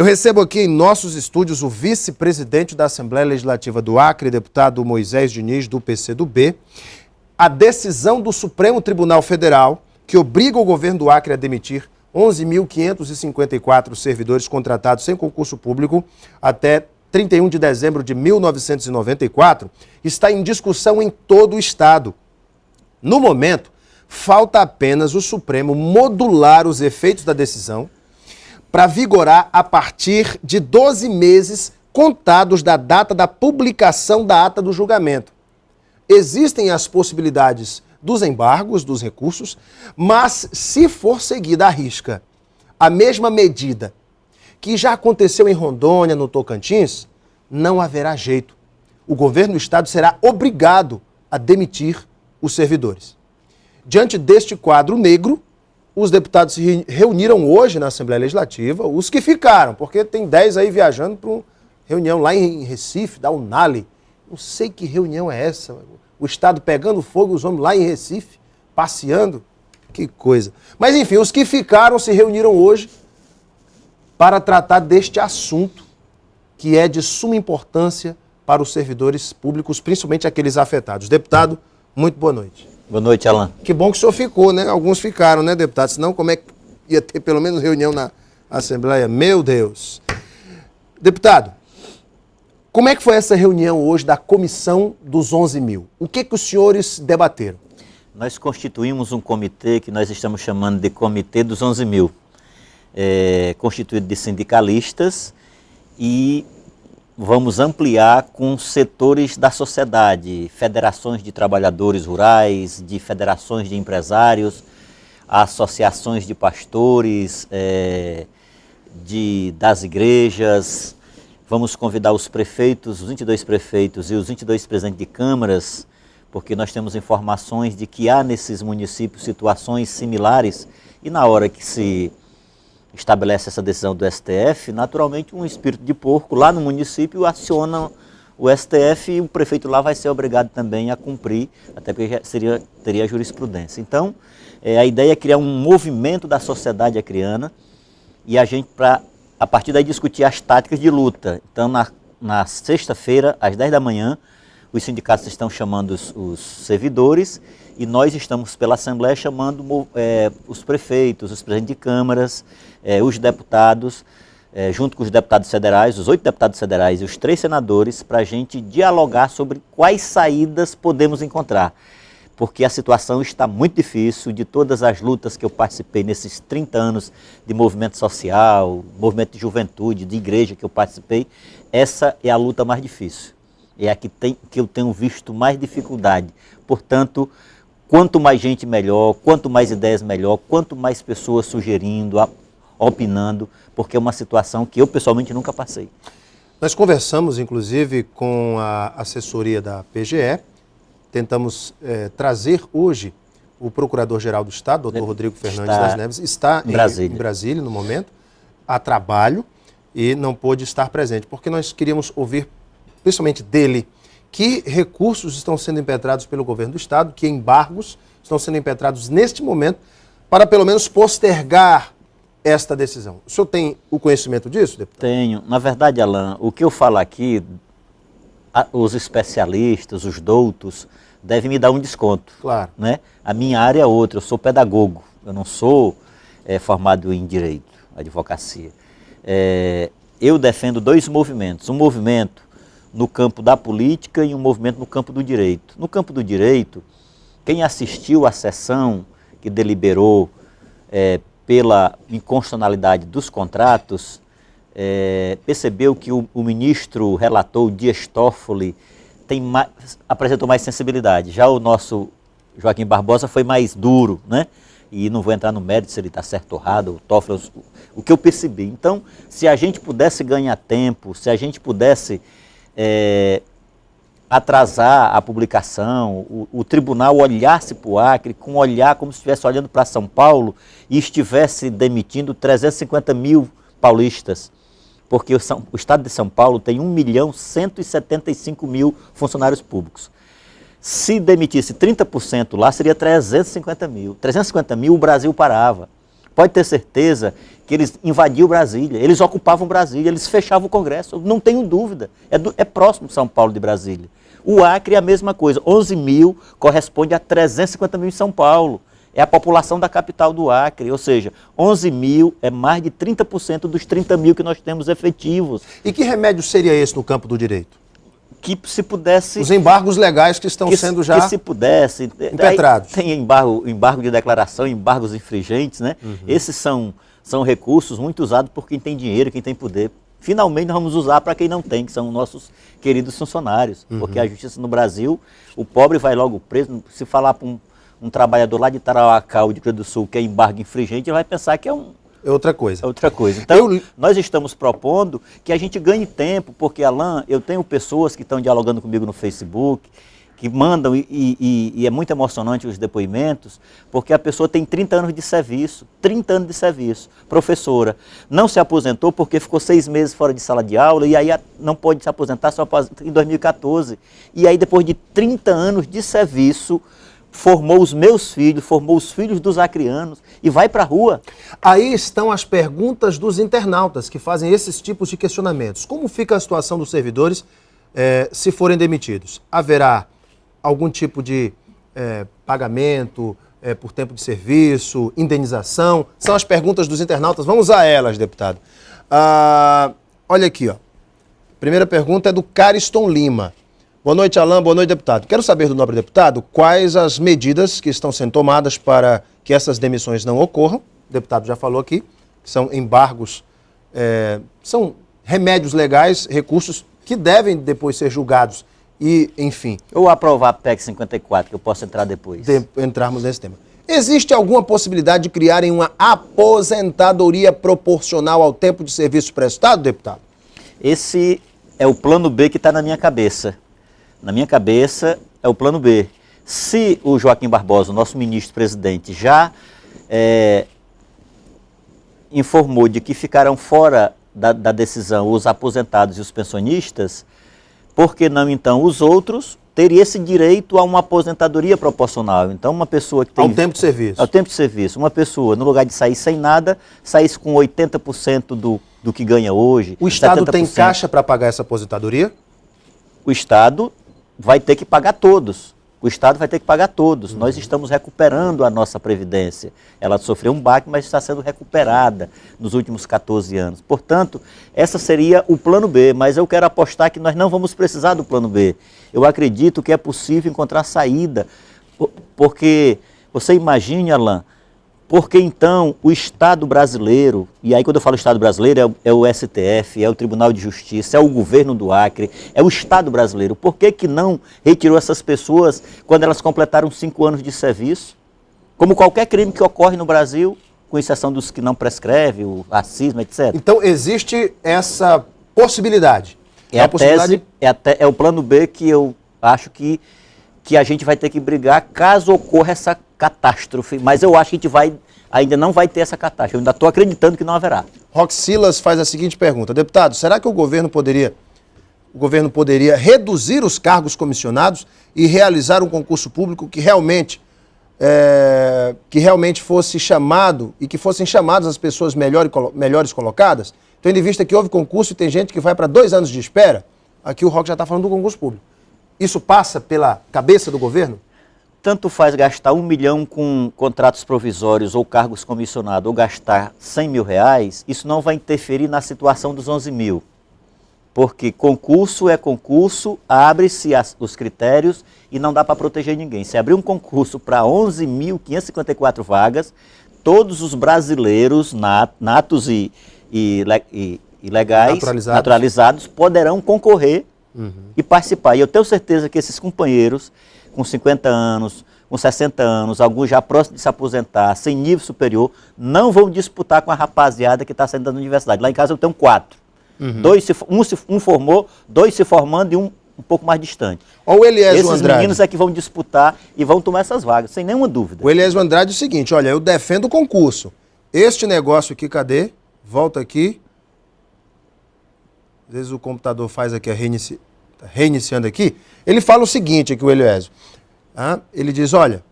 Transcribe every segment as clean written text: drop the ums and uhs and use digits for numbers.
Eu recebo aqui em nossos estúdios o vice-presidente da Assembleia Legislativa do Acre, deputado Moisés Diniz, do PCdoB. A decisão do Supremo Tribunal Federal, que obriga o governo do Acre a demitir 11.554 servidores contratados sem concurso público até 31 de dezembro de 1994, está em discussão em todo o Estado. No momento, falta apenas o Supremo modular os efeitos da decisão para vigorar a partir de 12 meses contados da data da publicação da ata do julgamento. Existem as possibilidades dos embargos, dos recursos, mas se for seguida à risca a mesma medida que já aconteceu em Rondônia, no Tocantins, não haverá jeito. O governo do Estado será obrigado a demitir os servidores. Diante deste quadro negro, os deputados se reuniram hoje na Assembleia Legislativa, os que ficaram, porque tem 10 aí viajando para uma reunião lá em Recife, da Unali. Não sei que reunião é essa. O Estado pegando fogo, os homens lá em Recife, passeando. Que coisa. Mas enfim, os que ficaram se reuniram hoje para tratar deste assunto que é de suma importância para os servidores públicos, principalmente aqueles afetados. Deputado, muito boa noite. Boa noite, Alan. Que bom que o senhor ficou, né? Alguns ficaram, né, deputado? Senão, como é que ia ter pelo menos reunião na Assembleia? Meu Deus. Deputado, como é que foi essa reunião hoje da Comissão dos 11 mil? O que os senhores debateram? Nós constituímos um comitê que nós estamos chamando de Comitê dos 11 mil, constituído de sindicalistas, e vamos ampliar com setores da sociedade, federações de trabalhadores rurais, de federações de empresários, associações de pastores, das igrejas. Vamos convidar os prefeitos, os 22 prefeitos e os 22 presidentes de câmaras, porque nós temos informações de que há nesses municípios situações similares, e na hora que se estabelece essa decisão do STF, naturalmente um espírito de porco lá no município aciona o STF e o prefeito lá vai ser obrigado também a cumprir, até porque teria jurisprudência. Então, a ideia é criar um movimento da sociedade acreana e a gente, a partir daí, discutir as táticas de luta. Então, na sexta-feira, às 10 da manhã, os sindicatos estão chamando os servidores e nós estamos pela Assembleia chamando os prefeitos, os presidentes de câmaras, os deputados, junto com os deputados federais, os 8 deputados federais e os 3 senadores, para a gente dialogar sobre quais saídas podemos encontrar. Porque a situação está muito difícil. De todas as lutas que eu participei nesses 30 anos de movimento social, movimento de juventude, de igreja que eu participei, essa é a luta mais difícil. É a que eu tenho visto mais dificuldade. Portanto, quanto mais gente melhor, quanto mais ideias melhor, quanto mais pessoas sugerindo, opinando, porque é uma situação que eu pessoalmente nunca passei. Nós conversamos, inclusive, com a assessoria da PGE, tentamos trazer hoje o Procurador-Geral do Estado, doutor Rodrigo Fernandes das Neves, está em Brasília no momento, a trabalho, e não pôde estar presente, porque nós queríamos ouvir, principalmente dele, que recursos estão sendo impetrados pelo governo do Estado, que embargos estão sendo impetrados neste momento, para pelo menos postergar esta decisão. O senhor tem o conhecimento disso, deputado? Tenho. Na verdade, Alan, o que eu falo aqui, os especialistas, os doutos, devem me dar um desconto. Claro. Né? A minha área é outra, eu sou pedagogo, eu não sou formado em direito, advocacia. Eu defendo 2 movimentos, um movimento no campo da política e um movimento no campo do direito. No campo do direito, quem assistiu à sessão que deliberou pela inconstitucionalidade dos contratos, percebeu que o ministro relator, Dias Toffoli, apresentou mais sensibilidade. Já o nosso Joaquim Barbosa foi mais duro, né? E não vou entrar no mérito se ele está certo ou errado, o Toffoli, o que eu percebi. Então, se a gente pudesse ganhar tempo, se a gente pudesse atrasar a publicação, o tribunal olhasse para o Acre com um olhar como se estivesse olhando para São Paulo e estivesse demitindo 350 mil paulistas, porque o Estado de São Paulo tem 1.175.000 funcionários públicos. Se demitisse 30% lá, seria 350 mil. 350 mil o Brasil parava. Pode ter certeza que eles invadiam Brasília, eles ocupavam Brasília, eles fechavam o Congresso, não tenho dúvida. É próximo São Paulo de Brasília. O Acre é a mesma coisa, 11 mil corresponde a 350 mil em São Paulo. É a população da capital do Acre, ou seja, 11 mil é mais de 30% dos 30 mil que nós temos efetivos. E que remédio seria esse no campo do direito? Que se pudesse... Os embargos legais que estão sendo já... Que se pudesse... impetrados. Tem embargo de declaração, embargos infringentes, né? Esses são recursos muito usados por quem tem dinheiro, quem tem poder. Finalmente nós vamos usar para quem não tem, que são nossos queridos funcionários. Porque a justiça no Brasil, o pobre vai logo preso. Se falar para um trabalhador lá de Tarauacá ou de Rio Grande do Sul que é embargo infringente, ele vai pensar que é outra coisa. Outra coisa. Então, nós estamos propondo que a gente ganhe tempo, porque, Alain, eu tenho pessoas que estão dialogando comigo no Facebook, que mandam, e é muito emocionante os depoimentos, porque a pessoa tem 30 anos de serviço, professora, não se aposentou porque ficou 6 meses fora de sala de aula, e aí não pode se aposentar, só em 2014. E aí, depois de 30 anos de serviço, formou os meus filhos, formou os filhos dos acreanos e vai para a rua. Aí estão as perguntas dos internautas que fazem esses tipos de questionamentos. Como fica a situação dos servidores se forem demitidos? Haverá algum tipo de pagamento por tempo de serviço, indenização? São as perguntas dos internautas. Vamos a elas, deputado. Olha aqui, ó. Primeira pergunta é do Cariston Lima. Boa noite, Alain. Boa noite, deputado. Quero saber do nobre deputado quais as medidas que estão sendo tomadas para que essas demissões não ocorram. O deputado já falou aqui, que são embargos, são remédios legais, recursos que devem depois ser julgados e, enfim... Ou aprovar a PEC 54, que eu posso entrar depois. Entrarmos nesse tema. Existe alguma possibilidade de criarem uma aposentadoria proporcional ao tempo de serviço prestado, deputado? Esse é o plano B que está na minha cabeça. Na minha cabeça é o plano B. Se o Joaquim Barbosa, nosso ministro-presidente, já informou de que ficarão fora da decisão os aposentados e os pensionistas, por que não então os outros teria esse direito a uma aposentadoria proporcional? Então uma pessoa que tem... Ao tempo de serviço. Ao tempo de serviço. Uma pessoa, no lugar de sair sem nada, saísse com 80% do que ganha hoje. O Estado 70%. tem caixa para pagar essa aposentadoria? O Estado vai ter que pagar todos. O Estado vai ter que pagar todos. Nós estamos recuperando a nossa Previdência. Ela sofreu um baque, mas está sendo recuperada nos últimos 14 anos. Portanto, essa seria o plano B, mas eu quero apostar que nós não vamos precisar do plano B. Eu acredito que é possível encontrar saída, porque você imagine, Alain, porque então o Estado brasileiro, e aí quando eu falo Estado brasileiro é o STF, é o Tribunal de Justiça, é o governo do Acre, é o Estado brasileiro. Por que não retirou essas pessoas quando elas completaram 5 anos de serviço? Como qualquer crime que ocorre no Brasil, com exceção dos que não prescreve, o racismo, etc. Então existe essa possibilidade. É o plano B que eu acho que a gente vai ter que brigar caso ocorra essa catástrofe, mas eu acho que a gente ainda não vai ter essa catástrofe, eu ainda estou acreditando que não haverá. Rox Silas faz a seguinte pergunta: deputado, será que o governo poderia reduzir os cargos comissionados e realizar um concurso público que realmente fosse chamado e que fossem chamadas as pessoas melhores colocadas? Tendo em vista que houve concurso e tem gente que vai para 2 anos de espera, aqui o Rox já está falando do concurso público. Isso passa pela cabeça do governo? Tanto faz gastar 1 milhão com contratos provisórios ou cargos comissionados ou gastar 100 mil reais, isso não vai interferir na situação dos 11 mil. Porque concurso é concurso, abre-se os critérios e não dá para proteger ninguém. Se abrir um concurso para 11.554 vagas, todos os brasileiros natos e legais, naturalizados, poderão concorrer e participar. E eu tenho certeza que esses companheiros com 50 anos, com 60 anos, alguns já próximos de se aposentar, sem nível superior, não vão disputar com a rapaziada que está saindo da universidade. Lá em casa eu tenho 4. Um formou, 2 se formando e um pouco mais distante. O Eliésio Esses Andrade. meninos é que vão disputar e vão tomar essas vagas, sem nenhuma dúvida. O Eliésio Andrade é o seguinte: olha, eu defendo o concurso. Este negócio aqui, cadê? Volta aqui. Às vezes o computador faz aqui, reiniciando aqui. Ele fala o seguinte aqui, o Eliésio. Ele diz, olha,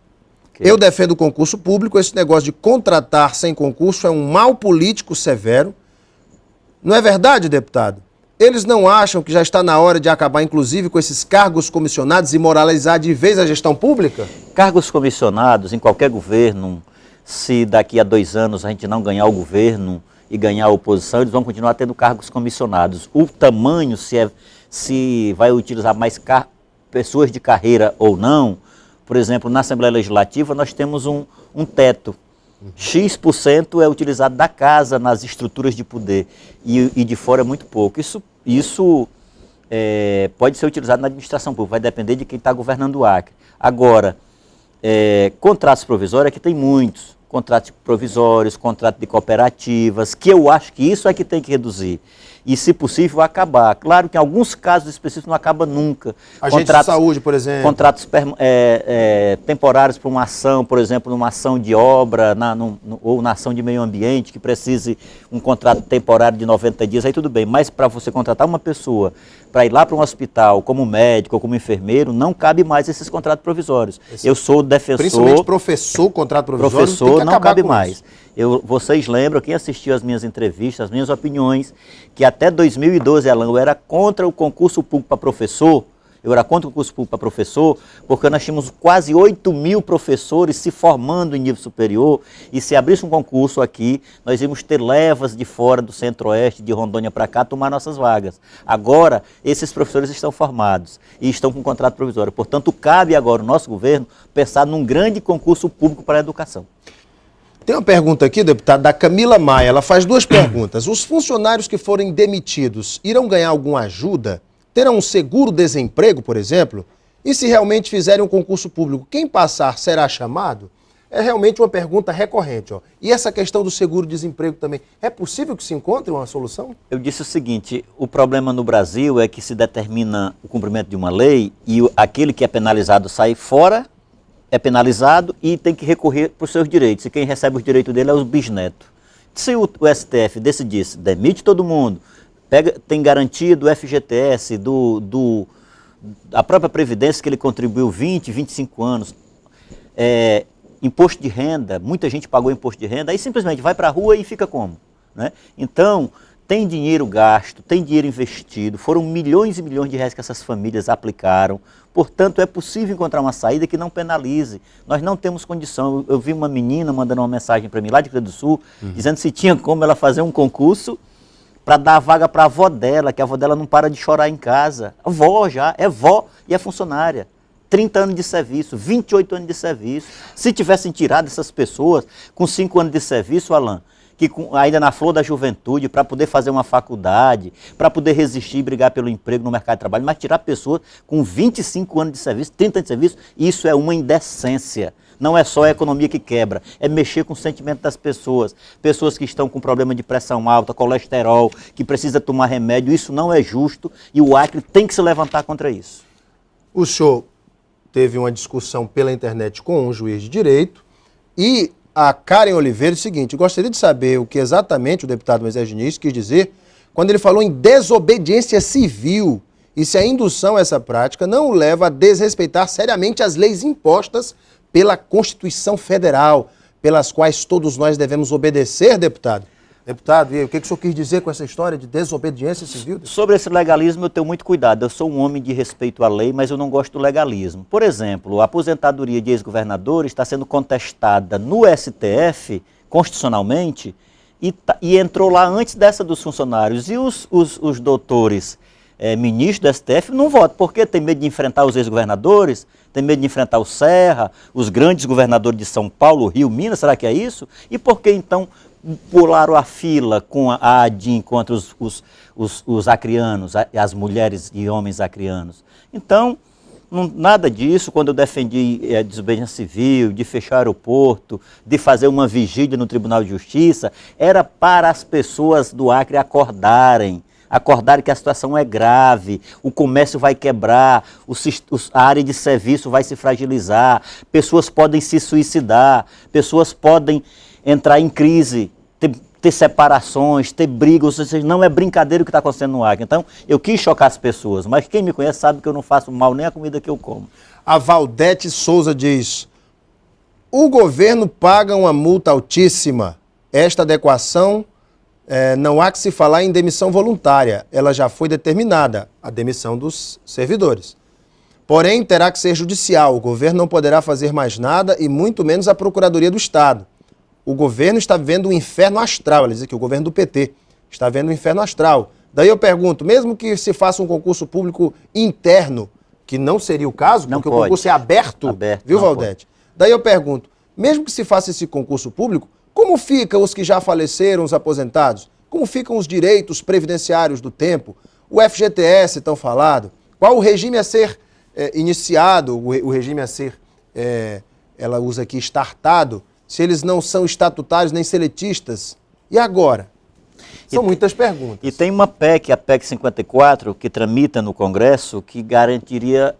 Eu defendo o concurso público, esse negócio de contratar sem concurso é um mal político severo. Não é verdade, deputado? Eles não acham que já está na hora de acabar, inclusive, com esses cargos comissionados e moralizar de vez a gestão pública? Cargos comissionados em qualquer governo, se daqui a 2 anos a gente não ganhar o governo e ganhar a oposição, eles vão continuar tendo cargos comissionados. O tamanho, se vai utilizar mais pessoas de carreira ou não, por exemplo, na Assembleia Legislativa nós temos um teto. X% é utilizado da casa nas estruturas de poder e de fora é muito pouco. Isso pode ser utilizado na administração pública, vai depender de quem está governando o Acre. Agora, contratos provisórios aqui tem muitos. Contratos provisórios, contratos de cooperativas, que eu acho que isso é que tem que reduzir. E, se possível, acabar. Claro que em alguns casos específicos não acaba nunca. Agente de saúde, por exemplo. Contratos temporários para uma ação, por exemplo, numa ação de obra ou na ação de meio ambiente, que precise um contrato temporário de 90 dias, aí tudo bem. Mas para você contratar uma pessoa para ir lá para um hospital como médico ou como enfermeiro, não cabe mais esses contratos provisórios. Eu sou defensor... Principalmente professor, contrato provisório, professor, não cabe mais. Vocês lembram, quem assistiu às minhas entrevistas, as minhas opiniões, que até 2012, Alan, eu era contra o concurso público para professor, porque nós tínhamos quase 8 mil professores se formando em nível superior, e se abrisse um concurso aqui, nós íamos ter levas de fora do Centro-Oeste, de Rondônia para cá, tomar nossas vagas. Agora, esses professores estão formados e estão com contrato provisório. Portanto, cabe agora o nosso governo pensar num grande concurso público para a educação. Tem uma pergunta aqui, deputado, da Camila Maia. Ela faz 2 perguntas. Os funcionários que forem demitidos irão ganhar alguma ajuda? Terão um seguro-desemprego, por exemplo? E se realmente fizerem um concurso público, quem passar será chamado? É realmente uma pergunta recorrente. E essa questão do seguro-desemprego também, é possível que se encontre uma solução? Eu disse o seguinte, o problema no Brasil é que se determina o cumprimento de uma lei e aquele que é penalizado sai fora, é penalizado e tem que recorrer para os seus direitos. E quem recebe os direitos dele é os bisnetos. Se o STF decidisse, demite todo mundo, tem garantia do FGTS, a própria Previdência que ele contribuiu 20, 25 anos, imposto de renda, muita gente pagou imposto de renda, aí simplesmente vai para a rua e fica como? Né? Então, tem dinheiro gasto, tem dinheiro investido, foram milhões e milhões de reais que essas famílias aplicaram, portanto é possível encontrar uma saída que não penalize. Nós não temos condição. Eu vi uma menina mandando uma mensagem para mim lá de Rio Grande do Sul, dizendo se tinha como ela fazer um concurso para dar a vaga para a avó dela, que a avó dela não para de chorar em casa. A avó já, é vó e é funcionária. 30 anos de serviço, 28 anos de serviço. Se tivessem tirado essas pessoas com 5 anos de serviço, Alan, que ainda na flor da juventude, para poder fazer uma faculdade, para poder resistir e brigar pelo emprego no mercado de trabalho, mas tirar pessoas com 25 anos de serviço, 30 anos de serviço, isso é uma indecência. Não é só a economia que quebra, é mexer com o sentimento das pessoas. Pessoas que estão com problema de pressão alta, colesterol, que precisa tomar remédio, isso não é justo e o Acre tem que se levantar contra isso. O senhor teve uma discussão pela internet com um juiz de direito e a Karen Oliveira disse o seguinte: gostaria de saber o que exatamente o deputado Moisés Diniz quis dizer quando ele falou em desobediência civil e se a indução a essa prática não o leva a desrespeitar seriamente as leis impostas pela Constituição Federal, pelas quais todos nós devemos obedecer, deputado. Deputado, e o que o senhor quis dizer com essa história de desobediência civil? Sobre esse legalismo eu tenho muito cuidado. Eu sou um homem de respeito à lei, mas eu não gosto do legalismo. Por exemplo, a aposentadoria de ex-governadores está sendo contestada no STF, constitucionalmente, e entrou lá antes dessa dos funcionários. E os doutores ministros do STF não votam, porque tem medo de enfrentar os ex-governadores, tem medo de enfrentar o Serra, os grandes governadores de São Paulo, Rio, Minas, será que é isso? E por que então pularam a fila com a ADIM contra os acrianos, as mulheres e homens acrianos? Então, nada disso. Quando eu defendi a desobediência civil, de fechar o aeroporto, de fazer uma vigília no Tribunal de Justiça, era para as pessoas do Acre acordarem que a situação é grave, o comércio vai quebrar, a área de serviço vai se fragilizar, pessoas podem se suicidar, pessoas podem entrar em crise, ter separações, ter brigas, ou seja, não é brincadeira o que está acontecendo no Acre. Então, eu quis chocar as pessoas, mas quem me conhece sabe que eu não faço mal nem a comida que eu como. A Valdete Souza diz: O governo paga uma multa altíssima. Esta adequação, não há que se falar em demissão voluntária. Ela já foi determinada, a demissão dos servidores. Porém, terá que ser judicial. O governo não poderá fazer mais nada e muito menos a Procuradoria do Estado. O governo está vivendo um inferno astral. Ele diz que o governo do PT está vivendo um inferno astral. Daí eu pergunto, mesmo que se faça um concurso público interno, que não seria o caso, porque o concurso é aberto, viu, Valdete? Daí eu pergunto, mesmo que se faça esse concurso público, como ficam os que já faleceram, os aposentados? Como ficam os direitos previdenciários do tempo? O FGTS tão falado? Qual o regime a ser iniciado, o regime a ser, ela usa aqui, startado, se eles não são estatutários nem seletistas? E agora? São muitas perguntas. E tem uma PEC, a PEC 54, que tramita no Congresso, que garantiria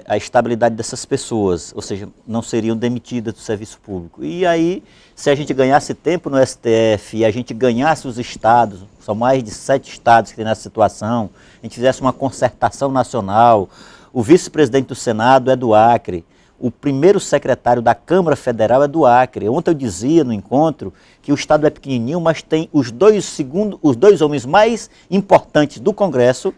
a estabilidade dessas pessoas, ou seja, não seriam demitidas do serviço público. E aí, se a gente ganhasse tempo no STF e a gente ganhasse os estados, são mais de 7 estados que tem nessa situação, a gente fizesse uma concertação nacional, o vice-presidente do Senado é do Acre, o primeiro secretário da Câmara Federal é do Acre. Ontem eu dizia no encontro que o Estado é pequenininho, mas tem os dois homens mais importantes do Congresso,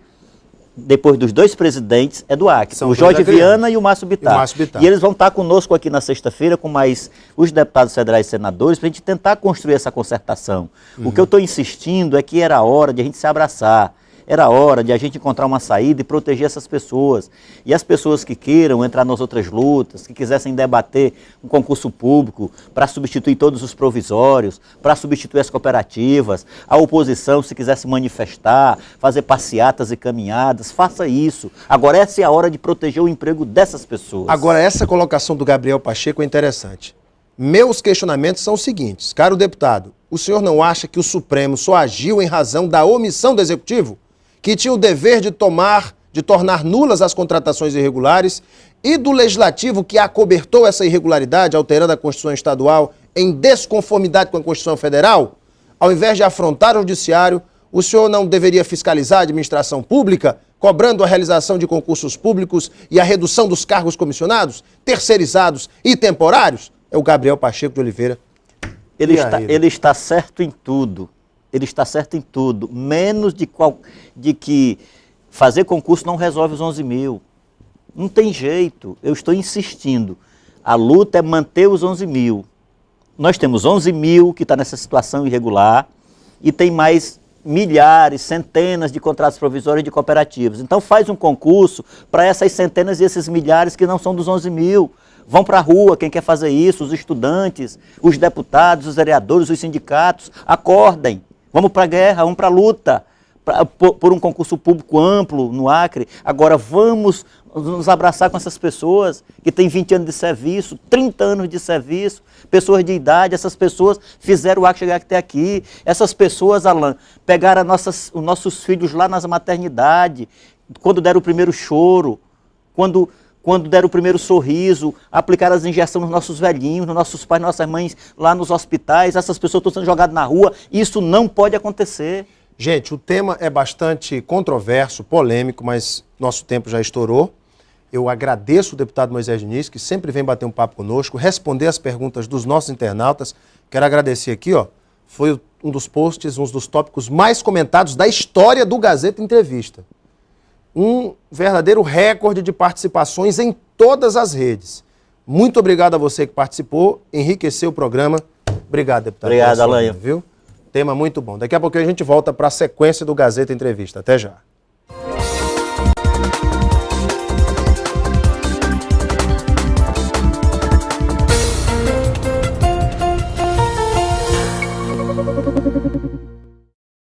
depois dos 2 presidentes, é do Acre. São o Jorge Viana e o Márcio Bittar. E eles vão estar conosco aqui na sexta-feira com mais os deputados federais e senadores para a gente tentar construir essa concertação. O que eu estou insistindo é que era hora de a gente se abraçar. Era hora de a gente encontrar uma saída e proteger essas pessoas. E as pessoas que queiram entrar nas outras lutas, que quisessem debater um concurso público para substituir todos os provisórios, para substituir as cooperativas, a oposição, se quiser se manifestar, fazer passeatas e caminhadas, faça isso. Agora essa é a hora de proteger o emprego dessas pessoas. Agora essa colocação do Gabriel Pacheco é interessante. Meus questionamentos são os seguintes. Caro deputado, o senhor não acha que o Supremo só agiu em razão da omissão do Executivo? Que tinha o dever de tornar nulas as contratações irregulares, e do Legislativo que acobertou essa irregularidade, alterando a Constituição Estadual em desconformidade com a Constituição Federal? Ao invés de afrontar o Judiciário, o senhor não deveria fiscalizar a administração pública, cobrando a realização de concursos públicos e a redução dos cargos comissionados, terceirizados e temporários? É o Gabriel Pacheco de Oliveira. Ele está certo em tudo. Ele está certo em tudo, menos de que fazer concurso não resolve os 11 mil. Não tem jeito, eu estou insistindo. A luta é manter os 11 mil. Nós temos 11 mil que está nessa situação irregular e tem mais milhares, centenas de contratos provisórios de cooperativas. Então faz um concurso para essas centenas e esses milhares que não são dos 11 mil. Vão para a rua, quem quer fazer isso, os estudantes, os deputados, os vereadores, os sindicatos, acordem. Vamos para a guerra, vamos para a luta, por um concurso público amplo no Acre. Agora vamos nos abraçar com essas pessoas que têm 20 anos de serviço, 30 anos de serviço, pessoas de idade. Essas pessoas fizeram o Acre chegar até aqui. Essas pessoas, Alan, pegaram os nossos filhos lá nas maternidades, quando deram o primeiro choro, quando deram o primeiro sorriso, aplicaram as injeções nos nossos velhinhos, nos nossos pais, nossas mães, lá nos hospitais. Essas pessoas estão sendo jogadas na rua. Isso não pode acontecer. Gente, o tema é bastante controverso, polêmico, mas nosso tempo já estourou. Eu agradeço o deputado Moisés Diniz, que sempre vem bater um papo conosco, responder as perguntas dos nossos internautas. Quero agradecer aqui, foi um dos posts, um dos tópicos mais comentados da história do Gazeta Entrevista. Um verdadeiro recorde de participações em todas as redes. Muito obrigado a você que participou, enriqueceu o programa. Obrigado, deputado. Obrigado, Alan. Viu? Tema muito bom. Daqui a pouco a gente volta para a sequência do Gazeta Entrevista. Até já.